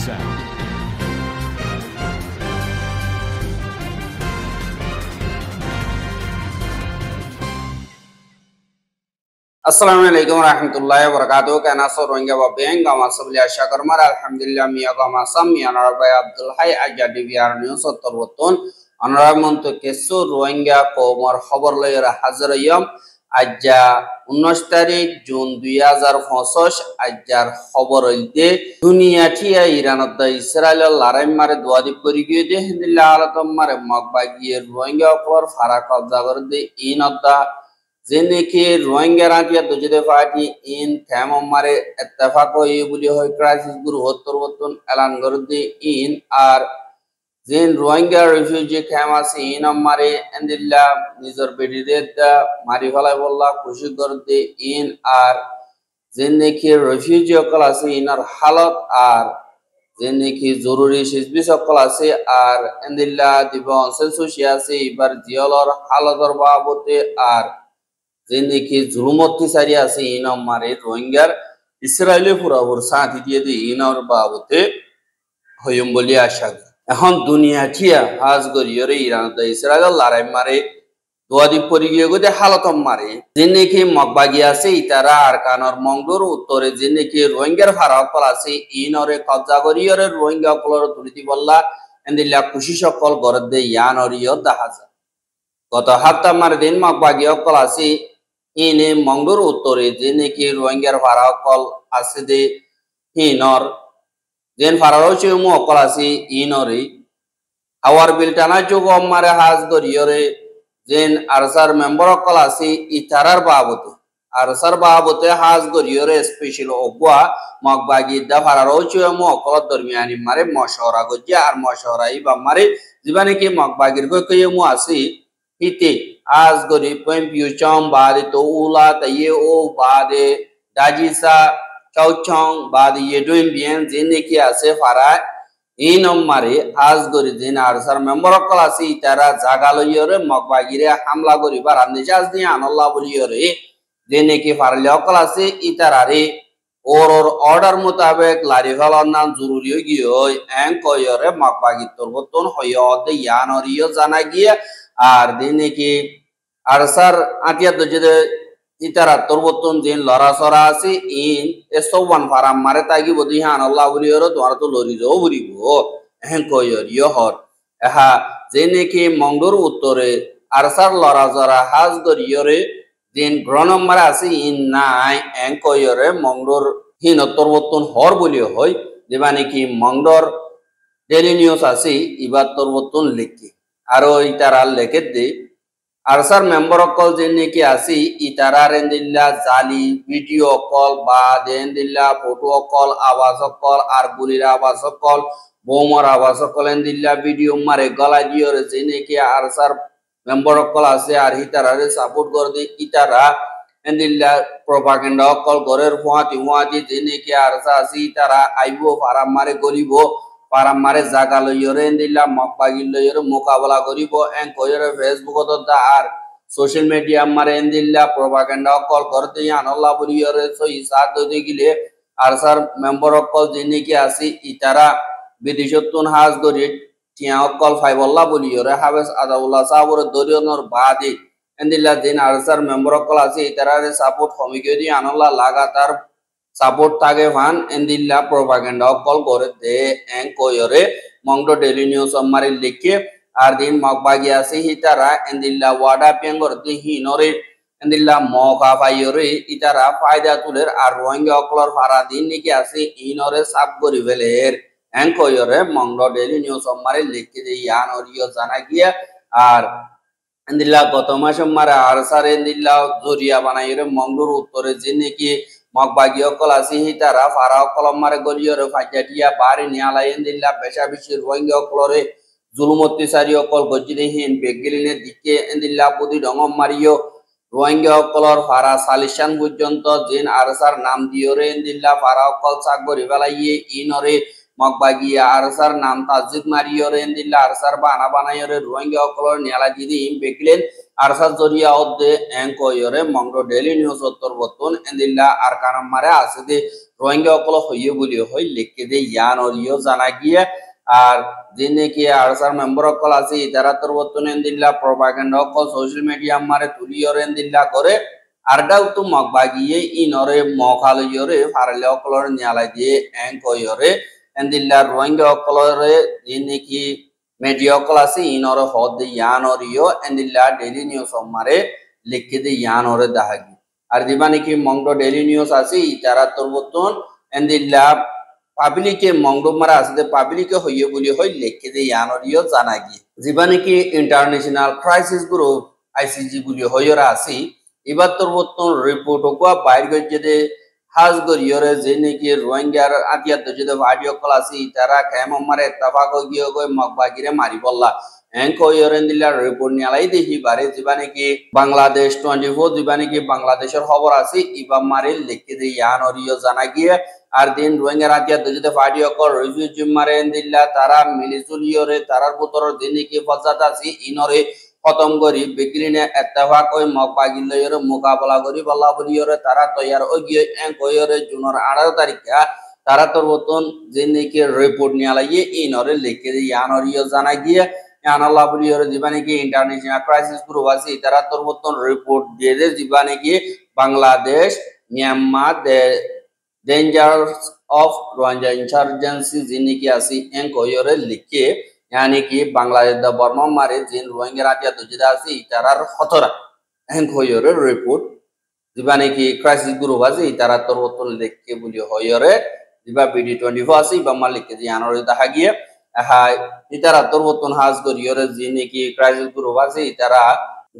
sound. Assalamualaikum warahmatullahi wabarakatuh. Kana so rohingya ba beng gama sabli asha karmar alhamdulillah miya gama sam miya narabay Abdul Hay ajadi biar news torwotun anaramonto kesu rohingya komar khabar layra hazrayam ajja 19 তারিখ June 2025 ajjar khabar holte dunia thia iranodda israel laraim mare duadi kori giye de hindilla alatam mare magbagiye rohingya por fara qabza garde inodda Zeneke Rohingya Rantia Dujade Party in Thamamare Etafako Yubuli Hoy Crisis Guru Hotorwotun Alan Gurdi in are Zen Rohingya refugee Kamasi in Amare and the lab Nizar Bedid Marivala Volla Kushi Gurdi in are Zeneke refugee Kalasi in our Halot are Zeneke Zururi Shizbis Kalasi are and the lab the Bon Sensusiasi Bar Diolor Halador Babote are Zeneke Zulumoti Sariasi in our Mare Rohingya Israeli for our Santi in our Babote Hoyumbolia Shag. এখন দুনিয়া ঠিয়া হাজ গরিয়রে Iran দে Israel লারাই মারে দুয়াদি পরিগিয়ে গদে হালতম মারে জিনেকি মগবাগি আছে ইতারা আরকানর মংডুর উত্তরে জিনেকি রোহিঙ্গার ফারাকল আছে ইনরে কবজা গরিয়রে রোহিঙ্গা কলর তুলিতি বল্লা এন্দিলা খুশি সকল গরদে ইয়ানরিয় দাহাজা গত হাপ্তাহ মারে দিন মগবাগি অকল আছে ইনে মংডুর উত্তরে জিনেকি রোহিঙ্গার ফারাকল আছে দে হিনর Zen Farao Chumu Okolasi Inori. Our Biltana Chugo Mare has Goriore. Zen Arsar member of Kolasi Itarar Babote. Arsar Babote has Goriore special Ogua Magbagi da Farao Chumu Okol Dormiani Mare Moshora Goja or Moshora Iba Mare Zibaniki Magbagir Gokumu Asi Hiti as Gori Pem Pucham Badi to Ula Taye O Bade Dajisa Chauchong Badi Yeduin Bien Ziniki Ase Farai Inum Mari as Gorizin Arsar member of Kalasi Tara Zagalo Yore Mokbagire Hamla Goribar and the Jasni Anola Yore Ziniki Farlio Kalasi Itarari or order Mutabek Larivalana Zurulio and Koyore Mokbagi Turboton Hoyo the Yanorio Zanagia are Diniki Arsar Atia Dujade Itara Turbotun Zin Lora Sorasi in Esovan Faram Maretagi Bodihan Allah Urioro Duarto Lorizo Urigo Encoyer Yohor Aha Zeneki Mondur Uttore Arsar Lora Zora Hasgur Yore Zin Gronom Marasi in Nai Encoyere Mondur Hino Turbotun Horbulio Hoi Divaniki Mondor Daily News Asi Ibat Turbotun Leki Aro Itara Lekete Arsar member of call Zeniki Asi, Itara Rendilla, Zali, video call, Ba, Dendilla, photo call, Avasa call, Argulira Avasa call, Bomar Avasa call, and Dilla video Maregala Dio, Zeniki Arsar member of call Asi, Arhitara, support Gordi, Itara, and Dilla propaganda call, Gorer Fuati, Zeniki Arsa, Itara, Ivo, Faramare Golibo. Paramare Zagalo Yore and Dilla Mokbagil Yore Mukabala Goribo and Koyere Facebook of the R social media Marendilla propaganda call Gordian Allah Yore so Isado de Gile Arsar member of call Ziniki Asi Itara Bidishotun has Gorit Tia call Fivola Yore Haves Adawula Savur Dorion or Badi and Dilla Zin Arsar member of Kolasi Itara support Homigodi Anola Lagatar Support Tagevan and the la propaganda call gore de and Koyore Mongdo Daily News of Mari Leke Ardin Mokbagiasi Hitara and the la Wada Piangor the Hinore and the la Moka Fayore Itara Faida Tuler are Rohingya Oklor Faradin Nikiasi Inore Sabgori Veler and Koyore Mongdo Daily News of Mari Leke the Yan or Yozanagia are and the la Gotomashamara Arsar and the la Zuria Banayre Mondur Uttore Ziniki Mokbagio Kolasi Hitara, Farao Colomare Golio, Fajatia, Bari, Niala, and the La Peshabishi, Rohingya Clore, Zulumoti Sario, Col Gojini, Begiline, Dike, and the Lapudi Dongo Mario, Rohingya Color, Fara Salishan, Gujonto, Jin Arsar, Nam Diore, and the La Farao Col Sago Rivalaye, Inore, Mokbagia, Arsar, Nam Tazik Mario, and the La Arsar Banabanayore, Rohingya Color, Niala Gidi, Begilin. arsa zoria odde enko yore mongdo daily news ottor botun endilla arkanam mare aside rohingya okolo hoye boli hoy lekkede yan oriyo janagiye আর যিনি কি Archer member অকল আছে তারা তোর বর্তমানে দিল্লা propaganda অকল social media মারে তুলিয়রেন দিল্লা করে ardaw tu magbagiye inore mokaliyore farale okolor nyala die enkoyore endilla rohingya okolore diniki media okolasi inore hodde yanoriyo endilla daily news omare likhide yanore dahagi ar dibani ki mongdo daily news asi tara torbotun endilla public mongdo mara asde public hoye boli hoy likhide yanoriyo janagi dibani ki international crisis group ICG boli hoyora asi এবার তোর বর্তন report হোক বাইর গজে হাজ গরিয়রে যে নাকি রোহিঙ্গার আতিয়াত যদি ভাডিও কলাসি তারা খেম মারে তাফাক গিয়ে গই মগবাগিরে মারি বললা এঙ্ক ইয়রেন দিলা রিপোর্ট নিয়ালাই দেখি বারে যিবা নাকি বাংলাদেশ 24 যিবা নাকি বাংলাদেশের খবর আছে ইবা মারে লিখে দে ইয়ান অরিও জানা গিয়ে আর দিন রোহিঙ্গার আতিয়াত যদি ভাডিও কল রিভিউ মারে দিলা তারা মিলিজুলিয়রে তারার ভিতর দিন নাকি ফজাত আছে ইনরে খতম করি বিক্রিনে এত্তেফাক ওই মগবাগিলয়রে মোকাবেলা করি বলা বলিয়রে তারা তৈয়ার ওই গিয়ে এঙ্কয়রে জুনের 18 তারিখে তারা তোর বতন যে নাকি রিপোর্ট নিয়ে লাগিয়ে ইনরে লিখে দিয়ে ইয়ানরিও জানা গিয়ে ইয়ানাল্লাহ বলিয়রে দিবা নাকি ইন্টারন্যাশনাল ক্রাইসিস গ্রুপ আছে তারা তোর বতন রিপোর্ট দিয়ে দে দিবা নাকি Bangladesh Myanmar dangers of Rohingya insurgency যে নাকি আছে এঙ্কয়রে লিখে यानी कि बांग्लादेश द बर्मा मारे जिन रोहिंग्या रातिया दुजिदा सी इतारार खतरा एंक होयरे रिपोर्ट जिबाने कि क्राइसिस ग्रुप आसी इतारा तरवतन लेके बुली होयरे जिबा बीडी 24 आसी बा मालिक के जानरे दाहा गिए हा इतारा तरवतन हाज गरियरे जिने कि क्राइसिस ग्रुप आसी इतारा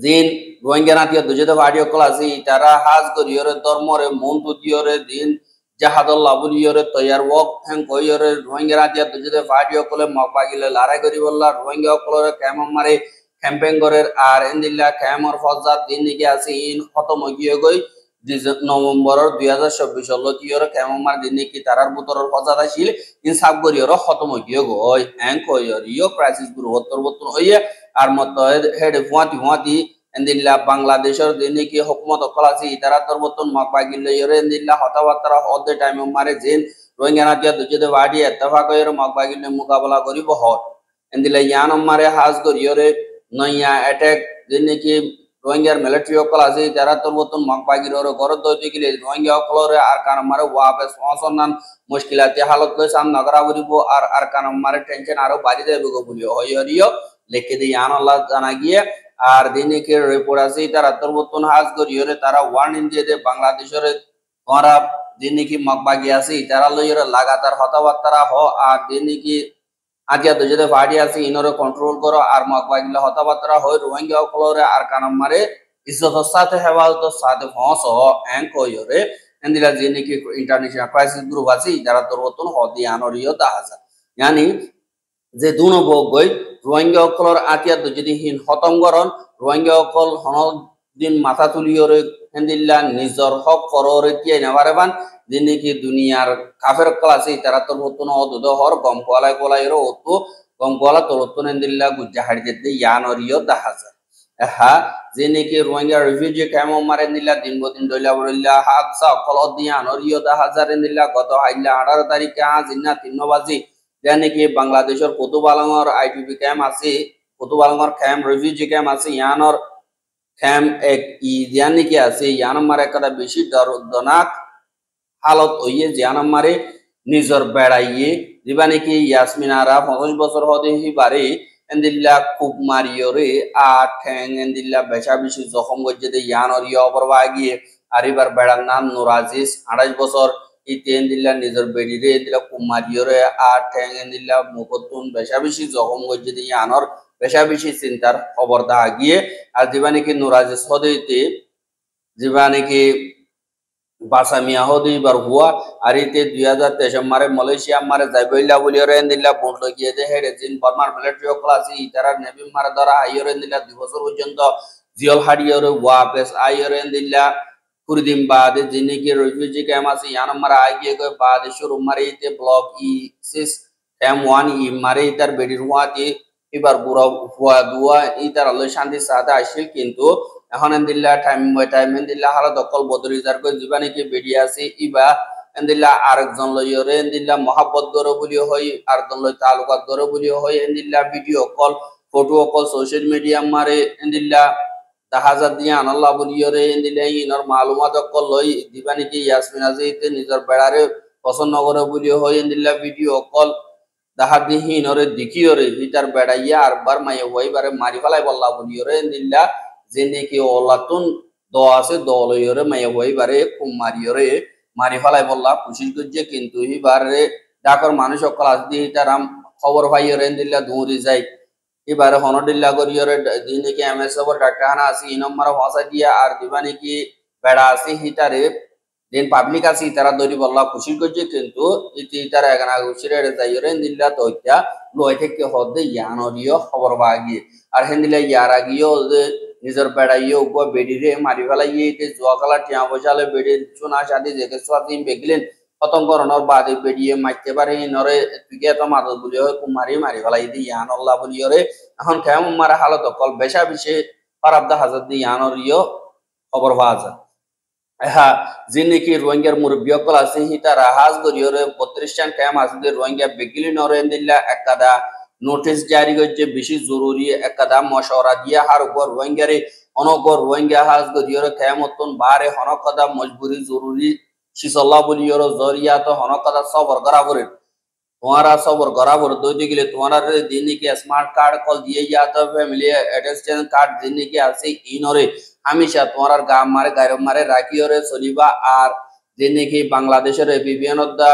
जिन रोहिंग्या रातिया दुजिदा वाडियो क्लास आसी इतारा हाज गरियरे धर्मरे मन तुदियरे दिन জাহাদুল্লাহ বুলিয়রে তৈয়ার ওয়াক হ্যাং কইয়রে রোহিঙ্গা রাতিয়া দুজে ফাডিও কলে মগবাগিলে লড়াই করি বললা রোহিঙ্গা কলরে ক্যাম মারে ক্যাম্পেইন করের আর এন্দিল্লা ক্যামর ফজাত দিন নিকে আছে ইন খতম গিয়ে গই নভেম্বরের 2024 লতিয়রে ক্যাম মার দিন নিকি তারার বুতরের ফজাত আছিল ইন সাব গরিয়রে খতম গিয়ে গই হ্যাং কইয়র ইয়ো ক্রাইসিস গ্রুপ উত্তর বত্তর হইয়ে আর মত হেড ফুয়াতি এন্দিল্লা বাংলাদেশের দিনে কি হুকুমত কলাসি তারা তরবতন মগবাগিলয়রে এন্দিল্লা হতাবার্তা হদে টাইম মারে জেন রোহিঙ্গা নাতিয়া দুজে বাড়ি এতফাকয়রে মগবাগিলে মোকাবেলা করিব হট এন্দিল্লা ইয়ান মারে হাজ করিয়রে নইয়া অ্যাটাক দিনে কি রোহিঙ্গার মিলিটারি কলাসি তারা তরবতন মগবাগিলরে গর দইতে গিলে রোহিঙ্গা কলরে আর কান মারে ওয়াপস অসন্নান মুশকিলাতে হালত কই সামনা করা করিব আর কান মারে টেনশন আরো বাড়ি দেবে গো বলি হইয়রিও লিখে দি ইয়ান আল্লাহ জানা গিয়ে আর দিনে রিপোর্ট আছে তারা তরবতন হাজ করিয়রে তারা ওয়ার্নিং দিয়ে দে বাংলাদেশের ওরা দিনে কি মগবাগি আছে তারা লইরে লাগাতার হতাবার্তা হ আর দিনে কি আজিয়া দুজে ফাড়ি আছে ইনরে কন্ট্রোল করো আর মগবাগিলে হতাবার্তা হয় রোহিঙ্গা কলরে আর কানাম মারে ইজ্জতের সাথে হেফাজতের সাথে ফস হ এং কইরে এন্দিলা দিনে কি ইন্টারন্যাশনাল ক্রাইসিস গ্রুপ আছে তারা তরবতন হদি আনরিও দাহাজা यानी যে দুনো বগই রোহিঙ্গা অকলর আতিয়া যদি হিন খতম করন রোহিঙ্গা অকল হন দিন মাথা তুলিয়রে হেন্দিল্লা নিজর হক কররে টিয়ে নেবারে বান দিনে কি দুনিয়ার কাফের অকল আছে তারা তোর হতন অদুদ হর গম কোয়ালাই কোলাইরো অতো গম কোয়ালা তোর হতন হেন্দিল্লা গুজ্জা হাড়ি যেতে ইয়ানরিও দাহাজা হা যে নাকি রোহিঙ্গা রিফিউজি ক্যাম্প মারে দিল্লা দিন বদিন দইলা বলিল্লা হাদসা অকল দিয়ানরিও দাহাজার দিল্লা গত হাইল্লা 18 তারিখে আজ ইন্না 3 বাজি यानी कि बांग्लादेशर कुतुबालंगर आईटीबी कैम्प आसी कुतुबालंगर कैम्प रिफ्यूजी कैम्प आसी यानर कैम्प एक यानी कि आसी यान मारे कदा बेशी दर्दनाक हालत होइए यान मारे निजर बेड़ाइए दिबानी कि यास्मिन आरा 50 বছর হদে হি বারে এন্দিল্লা খুব মারিয়রে আ ঠ্যাং এন্দিল্লা বেশা বেশি জখম গজে দে ইয়ানর ইয়া অবরবা গিয়ে আরিবার বেড়ার নাম নুরাজিস 28 বছর ইতেন দিল্লা নিজের বেড়িরে দিলা কুমারিয়রে আর ঠ্যাং দিল্লা মুকতুন বেশা বেশি জখম গজে দিয়ে আনর বেশা বেশি চিন্তার খবর দা গিয়ে আর দিবানি কি নুরাজিস হদেতে দিবানি কি বাসামিয়া হদি বার হুয়া আর ইতে 2023 মারে মালয়েশিয়া মারে যাইবইলা বলিয়রে দিল্লা বন্ধ গিয়ে দে হেডে জিন বর্মার মিলিটারি ক্লাসি ইতারা নেভি মারে ধরা আইয়রে দিল্লা 2 বছর পর্যন্ত জিওল হাডিয়রে ওয়াপস আইয়রে দিল্লা कुछ बाद जिन्हें की रिफ्यूजी कैम्प आसी यान मारा आगे गए बाद शुरू मारे इते ब्लॉक ई 6 M1 ई मारे इतर बेडी हुआ थी এবার বুড়া হুয়া দুয়া ইতার আলো শান্তি সাথে আসছিল কিন্তু এখন এন্দিল্লা টাইম বাই টাইম এন্দিল্লা হালা দখল বদলি যার কই জীবানি কি বেরিয়ে আছে ইবা এন্দিল্লা আরেকজন লইরে এন্দিল্লা মহাব্বত গরো বলি হই আরেকজন লই তালুকাত গরো বলি হই এন্দিল্লা ভিডিও কল ফটো কল সোশ্যাল মিডিয়া মারে এন্দিল্লা তাহাজাত দিয়া আনাল্লাহ বলিয়রে এন্দিল্লা ইনর মালুমাত কল লই দিবানি কি ইয়াসমিন আজিতে নিজর বেড়ারে পছন্দ করে বলি হই এন্দিল্লা ভিডিও কল দাহাদি হিনরে দিকিয়রে হিটার বেড়াইয়া আর বার মাইয়া ওইবারে মারি ফেলাই বল্লা বলিয়রে এন্দিল্লা যে নাকি ওলাতুন দ আছে দলইরে মাইয়া ওইবারে কুম মারিয়রে মারি ফেলাই বল্লা খুশি করছে কিন্তু এবারে ডাকর মানুষ সকল আসদি তারাম খবর পাইয়রে এন্দিল্লা দৌড়ি যায় এবারে হনডিল্লা করিয়রে দিনে কি এমএস ওভার ডাক্তার হানা আসি ই নম্বর হসা দিয়া আর দিবা নাকি বেড়া আসি হিটারে দিন পাবলিক আসি তারা দরি বল্লা খুশি করছে কিন্তু ইতি তারা এখানে উচিরে যাইয়রে দিল্লা তো ইত্যা লয় থেকে হদে ইয়ানরিও খবর পাগিয়ে আর হেন্দিলা ইয়ার আগিও যে নিজের বেড়াইয়ে উপ বেডিরে মারি ফেলাইয়ে জোয়া কালা টিয়া বসালে বেড়ে চুনা সাদি জেগে সোয়াদিন বেগলেন খতম করণর বাদে বেরিয়ে মারতে পারে নরে তুই এত মাদত বলি হয় কুমারি মারি ফেলাই দি ইয়ানল্লাহ বলিয়রে এখন কেমন মারা হালত কল বেশা বিশে পারাবদা হাজার দি ইয়ানরিও খবর পাওয়া যায় হ্যাঁ যে নাকি রোহিঙ্গার মুরব্বী সকল আছে হি তারা হাজ গরিয়রে 32 জন ক্যাম আছে রোহিঙ্গা বেগিলি নরেন্দিল্লা একাদা নোটিশ জারি করছে বেশি জরুরি একাদা মশওয়ারা দিয়া হার উপর রোহিঙ্গারে অনগর রোহিঙ্গা হাজ গরিয়রে ক্যামতন বারে হনকদা মজবুরি জরুরি শিসল্লাহ বলিয়র জরিয়াত হনকদা সবর গরাবরে तुम्हारा सब और गराबर दो दिगले तुम्हारा देने के स्मार्ट कार्ड कॉल दिए जाता है फैमिली अटेस्टेंस कार्ड देने के आसे इन और हमेशा तुम्हारा गांव मारे गायब मारे राखी और सलीबा आर देने के बांग्लादेश और एपीबीएन ऑफ द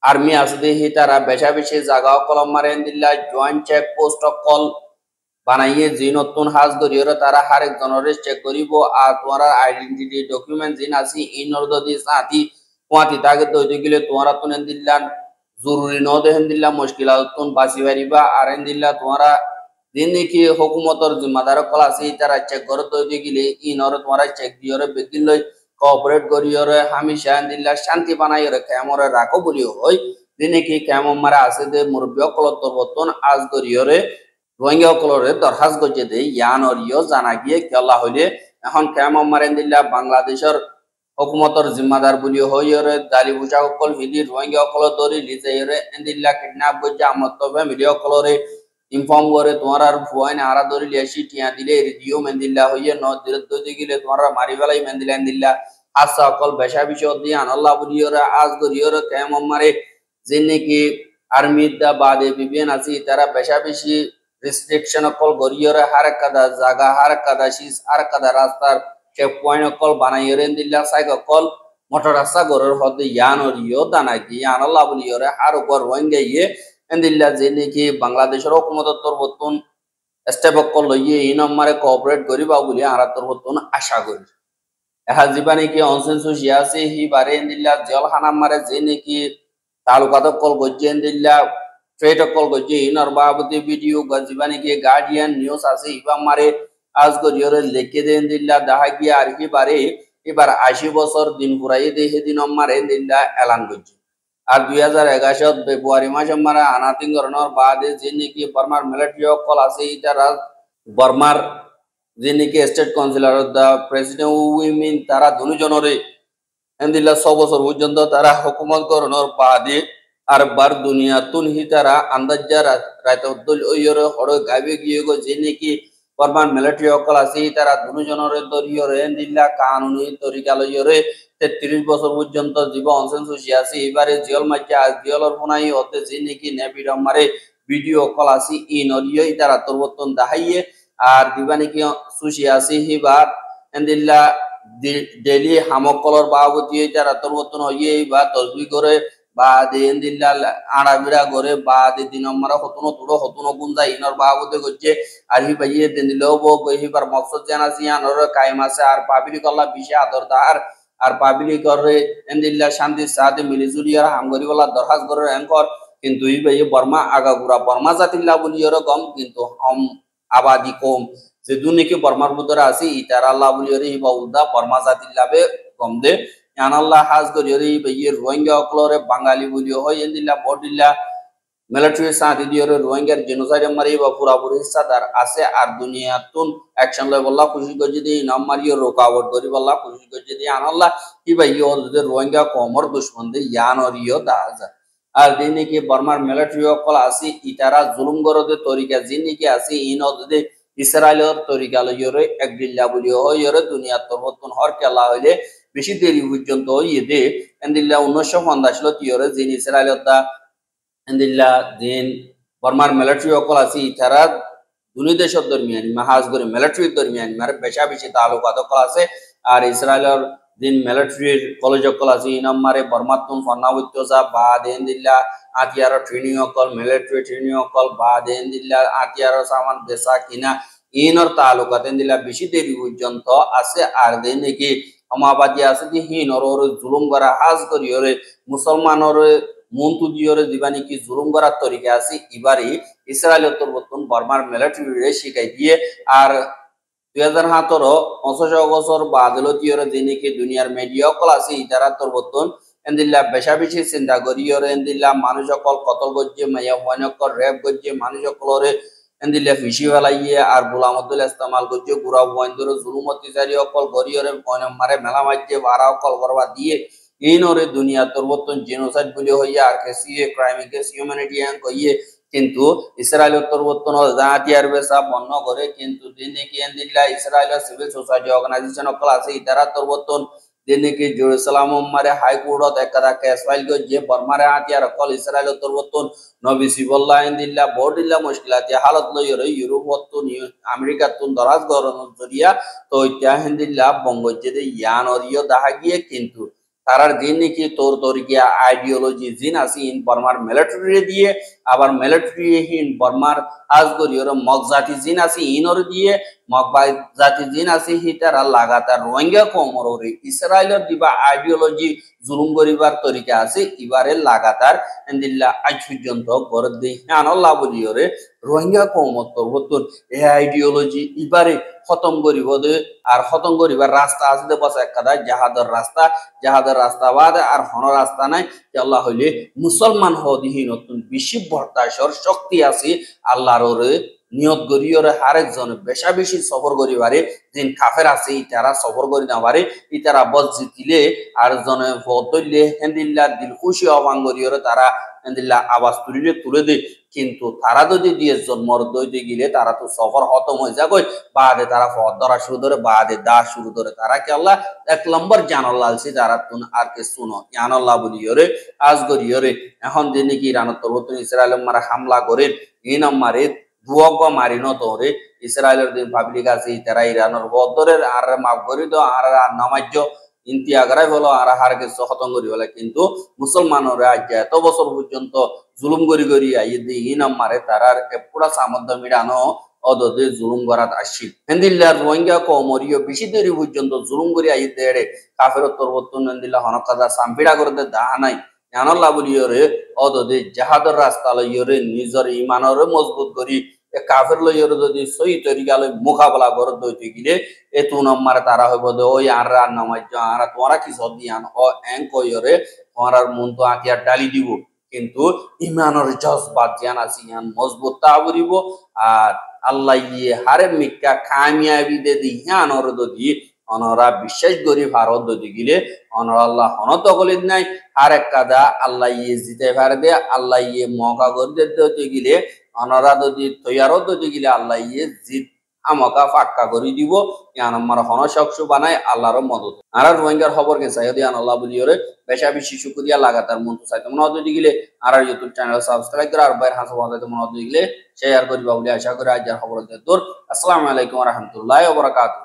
आर्मी আসে হি তারা বেশা বেশি জায়গা কলম মারে দিল্লা জয়েন্ট চেক পোস্ট কল বানাইয়ে যে নতুন হাজ গরিয়রে তারা হার একজনের চেক করিব আর তোমার আইডেন্টিটি ডকুমেন্ট জিন আসি ইনর যদি সাথী কোয়াতি তাকে দইতে গেলে তোমারা তুনে দিল্লা জরুরি ন দেহেন দিল্লা মুশকিলাতুন বাসি পারিবা আর দিল্লা তোমারা দিন কি হুকুমতর জিম্মাদার কল আছে তারা চেক করে দইতে গেলে ইনর তোমারা চেক দিয়রে বেকিল কোঅপারেট করিয়রে হামেশা দিল্লা শান্তি বানাইরে কেমরে রাখো বলিও হই দিনে কি কেমন মারা আছে দে মুরব্বী কল তরবতন আজ গরিয়রে রোহিঙ্গা কলরে দরখাস্ত করছে দে ইয়ানরিও জানা গিয়ে কেলা হইলে এখন কেমন মারেন দিল্লা বাংলাদেশের হুকুমতর জিম্মাদার বলি হইরে দালি বুঝা কল হিলি রোহিঙ্গা কল দরি লিজাইরে এন্দিল্লা কিডন্যাপ করছে আমত ফ্যামিলি কলরে ইনফর্ম করে তোমার আর ফুয়াইন আরা দরি লিয়াসি টিয়া দিলে রিদিও মেন্দিল্লা হইয়ে ন দিরত দই গিলে তোমার মারি ফেলাই মেন্দিল্লা এন্দিল্লা আসা কল বেশা বিষয় দিয়ে আনাল্লাহ বলিয়রে আজ গরিয়রে কেমন মারে যে নাকি আর্মি দা বাদে বিবিএন আছি তারা বেশা বেশি রেস্ট্রিকশন কল গরিয়রে হার কাদা জায়গা হার কাদা শীষ আর কাদা রাস্তার চেক পয়েন্ট কল বানাইরে দিল্লা সাইকেল কল মোটর রাস্তা গরের হদে ইয়ানরিও দানা কি ইয়ানল্লাহ বলিয়রে আর উপর রোহিঙ্গা ইয়ে এন্দিল্লা যে নাকি বাংলাদেশের হুকুমত তরবতন স্টেপ কল লইয়ে এই নম্বরে কোঅপারেট করিবা বলি আরা তরবতন আশা করি এহা জিবা নাকি অনসেন্সুস ইয়াসে হি বারে এন্দিল্লা জলখানা মারে যে নাকি তালুকাত কল গজ্জে এন্দিল্লা ট্রেড কল গজ্জে ইনর বাবতি ভিডিও গজিবা নাকি গার্ডিয়ান নিউজ আছে ইবা মারে আজ গরিয়রে লেখে দেন দিল্লা দেখা গিয়া আর কি বারে এবার 80 বছর দিন পুরাই দেহে দিন মারে দিল্লা এলান করছে আর 2021 ফেব্রুয়ারি মাসে মারা আনাতিং করণর বাদে যে নাকি বর্মার মিলিটারি কল আছে ইতারা বর্মার যে নাকি স্টেট কাউন্সিলর দা প্রেসিডেন্ট উইমেন তারা দুজনরে এন্দিল্লা 6 বছর পর্যন্ত তারা হুকুমত করণর বাদে আর বার দুনিয়া তুন হি তারা আন্দাজা রাতে উদ্দল ওইরে হড় গাবে গিয়ে গো যে নাকি বর্মান মিলিটারি অকল আছে তারা দুজনের দরিয়রে দিল্লা কানুনি তরিকা লইরে 33 বছর পর্যন্ত জীব অনসেন্সুসি আছে এবারে জিয়ল মাইকা জিয়লর ফোনাই হতে যে নাকি নেভিড মারে ভিডিও কল আছে ই নরিয় তারা তরবতন দাহাইয়ে আর দিবা নাকি সুশি আছে হিবার দিল্লা ডেলি হামকলর বাবতি তারা তরবতন হইয়ে বা তসবি করে বা দেন দিল্লা আড়া বিড়া করে বা দিন আমরা হতনো তুড়ো হতনো গুঞ্জা ইনর বাবুতে করছে আর হি ভাইয়ে দেন দিলেও হিবার মকসদ জানা সিয়ানর কায়েম আছে আর পাবলিক আল্লাহ বিশে আদর দার আর পাবলিক করে এন্দিল্লা শান্তির সাথে মিলিজুলি আর হাঙ্গরি বলা দরখাস্ত করে এঙ্কর কিন্তু ই ভাইয়ে বর্মা আগাগুড়া বর্মা জাতিল্লা বলিয়র গম কিন্তু হম আবাদি কম যে দুনিকে বর্মার ভিতরে আছে ইতার আল্লাহ বলিয়রে হিবা উদা বর্মা জাতিল্লাবে গম দে আনাল্লাহ হাজ করিয়রে ভাইয়ে রোহিঙ্গা অকলরে বাঙালি বলিও হয় এন্দিল্লা বডিল্লা মিলিটারি সাথী দিয়রে রোহিঙ্গার জেনোসাইড মারি বা পুরাপুরি হিস্সাদার আছে আর দুনিয়া তুন অ্যাকশন লয় বল্লা খুশি করে যদি নাম মারিও রোকাবট করি বল্লা খুশি করে যদি আনাল্লা কি ভাই ইয়র যদি রোহিঙ্গা কমর দুশ্মন দে ইয়ান আর ইয় দাজা আর দিনে কি বর্মার মিলিটারি অকল আসি ইতারা জুলুম গরদে তরিকা জিনি কি আসি ইন যদি ইসরায়েলের তরিকা লইরে একদিল্লা বলিও হইরে দুনিয়া তরবতন হর কেলা হইলে বেশি দেরি পর্যন্ত ইয়ে এন্দিল্লা 1950 তিয়রে জিন ইসরায়েলের দা এন্দিল্লা দিন বর্মার মিলিটারি অকল আছে ইতারা দুনি দেশের দরমিয়ানি মাহাজ করে মিলিটারির দরমিয়ানি মারে বেশা বেশি তালুকাত অকল আছে আর ইসরায়েলের দিন মিলিটারির কলেজ অকল আছে ইনাম মারে বর্মাতুন ফন্নাবত্যজা বা দেন দিল্লা আতিয়ার ট্রেনিং অকল মিলিটারি ট্রেনিং অকল বা দেন দিল্লা আতিয়ার সামান বেসা কিনা ইনর তালুকাত দিল্লা বেশি দেরি পর্যন্ত আছে আর দেন নাকি আমাবাদি আছে যে হিনর ওর জুলুম করা হাজ করি ওরে মুসলমানর মন্তু দিয়রে দিবানি কি জুলুম করার তরিকা আছে এবারে ইসরায়েল উত্তরবর্তন বর্মার মিলিটারি শিখাই দিয়ে আর 2017 50 বছর বাদল দিয়রে দিনে কি দুনিয়ার মিডিয়া কল আছে ইতারা উত্তরবর্তন এন্দিল্লা বেশা বেশি চিন্তা করিয়রে এন্দিল্লা মানুষ সকল কতল গজ্জে মাইয়া হয়নকল রেপ গজ্জে মানুষ সকলরে এন্দিল্লা ফিসি ফেলাইয়ে আর গোলামতুল ইস্তেমাল গজ্জে গুড়া বন্ধুর জুলুম অত্যাচারী অকল গরিয়রে মারে মেলা মাঝে বারা অকল করবা দিয়ে ইনরে দুনিয়া তরবতন জেনোসাইড বলি হইয়া আর কেসিয়ে ক্রাইম এগেন্স্ট হিউম্যানিটি আন কইয়ে কিন্তু ইসরায়েল তরবতন জাতিয়ার বেসা বন্ধ করে কিন্তু দিনে কি এন্দিল্লা ইসরায়েলের সিভিল সোসাইটি অর্গানাইজেশন অকল আছে ইতারা তরবতন দিনে কি জেরুসালাম মারে হাইকোর্টত একটা কেস ফাইল যে বর্মারে হাতিয়ার অকল ইসরায়েল তরবতন নবী সিবল্লাহ এন্দিল্লা বড়িল্লা মুশকিলাতি হালত লইরে ইউরোপতন আমেরিকাতন দরাজ গরন জরিয়া তো ইত্যা হেন্দিল্লা বঙ্গজেদে ইয়ান অরিয় দাহা গিয়ে কিন্তু তারার দিন নাকি তোর তোর গিয়া আইডিওলজি জিন আসি ইন বর্মার মিলিটারি দিয়ে আবার মিলিটারি হিন বর্মার আজগরিয়র মগ জাতি জিন আসি ইনর দিয়ে মগ জাতি জিন আসি হি তারা লাগাতার রোহিঙ্গা কমরে ইসরায়েলের দিবা আইডিওলজি জুলুম করিবার তরিকা আছে এবারে লাগাতার এন্দিল্লা আজ পর্যন্ত গর দেই আনল্লাহ বলিয়রে রোহিঙ্গা কমর তরবতন এই আইডিওলজি এবারে খতম করিব দে আর খতম করিবার রাস্তা আছে দে বস একটা জাহাদের রাস্তা বাদ আর হন রাস্তা নাই আল্লাহ হইলে মুসলমান হদিহীন নতুন বেশি বর্তাসর শক্তি আছে আল্লাহর নিয়ত গরিয়রে আরেকজন বেশা বেশি সফর করিবারে দিন কাফের আছে ইতারা সফর করি না পারে ইতারা বস জিতিলে আর জনে বদলে হেন্দিল্লা দিল খুশি অবাং গরিয়রে তারা হেন্দিল্লা আওয়াজ তুলে দে কিন্তু তারা যদি দিয়ে জন্মর দইতে গেলে তারা তো সফর খতম হয়ে যাবে বাদে তারা ফদ ধরা শুরু ধরে বাদে দা শুরু ধরে তারা কি আল্লাহ 1 নম্বর জানাল্লাহ আলছি তারা তুন আর কে শুনো জানাল্লাহ বলিয়রে আজ গরিয়রে এখন দিনে কি ইরান তরবতন ইসরায়েল মারা হামলা করে এই নম্বরে দুয়াগ মারিনো তোরে ইসরায়েলের দিন পাবলিক আছে তারা ইরানের বদরের আর মাফ করি তো আর নামাজ্য ইন্তি আগ্রাই হলো আর হারকে খতম করি হলে কিন্তু মুসলমানরা আজ এত বছর পর্যন্ত জুলুম করি আইদি ই নাম্বারে তারার পুরা সামর্থ্য মিটানো অদদে জুলুম করাত আসি হেন্দিল্লার রোহিঙ্গা কমরিও বেশি দেরি পর্যন্ত জুলুম করি আইতে এড়ে কাফের তরবতন হেন্দিল্লা হনকাদা সাম্পিড়া করতে দাহা নাই জানল্লা বলিয়রে অদদে জাহাদর রাস্তা লইয়রে নিজের ইমানরে মজবুত করি কাফের লইয়রে যদি সহি তরিকা লই মোকাবেলা করে দইতে গিলে এ তু নম্বরে তারা হইব দে ওই আর নামাজ আর তোমরা কি সব দিয়ান ও এং কইরে তোমার মন তো আঁকিয়া ডালি দিব কিন্তু ইমানের জজবাত জ্ঞান আছে ইয়ান মজবুত তা বলিব আর আল্লাহ ইয়ে হারে মিক্কা কামিয়াবি দে দি ইয়ানর দদি অনরা বিশ্বাস করি ভারত দদি গিলে অনর আল্লাহ হনত গলিত নাই আর এক কাদা আল্লাহ ইয়ে জিতে পারে দে আল্লাহ ইয়ে মকা করে দে গিলে অনরা যদি তৈয়ারও দদি গিলে আল্লাহ ইয়ে জিত আমাকা ফাক্কা করে দিব ইয়ান আমার হনশক্ষ বানায় আল্লাহর মদত আর রোহিঙ্গার খবর কে চাই দিয়ান আল্লাহ বলিয়রে বেশা বেশি শুকরিয়া লাগাতার মন তো চাইতে মনে হতে গিলে আর ইউটিউব চ্যানেল সাবস্ক্রাইব করে আর বাইরে হাসা বাজাতে মনে হতে গিলে শেয়ার করিবা বলে আশা করি আজকের খবর দূর আসসালামু আলাইকুম ওয়া রাহমাতুল্লাহি ওয়া বারাকাতুহু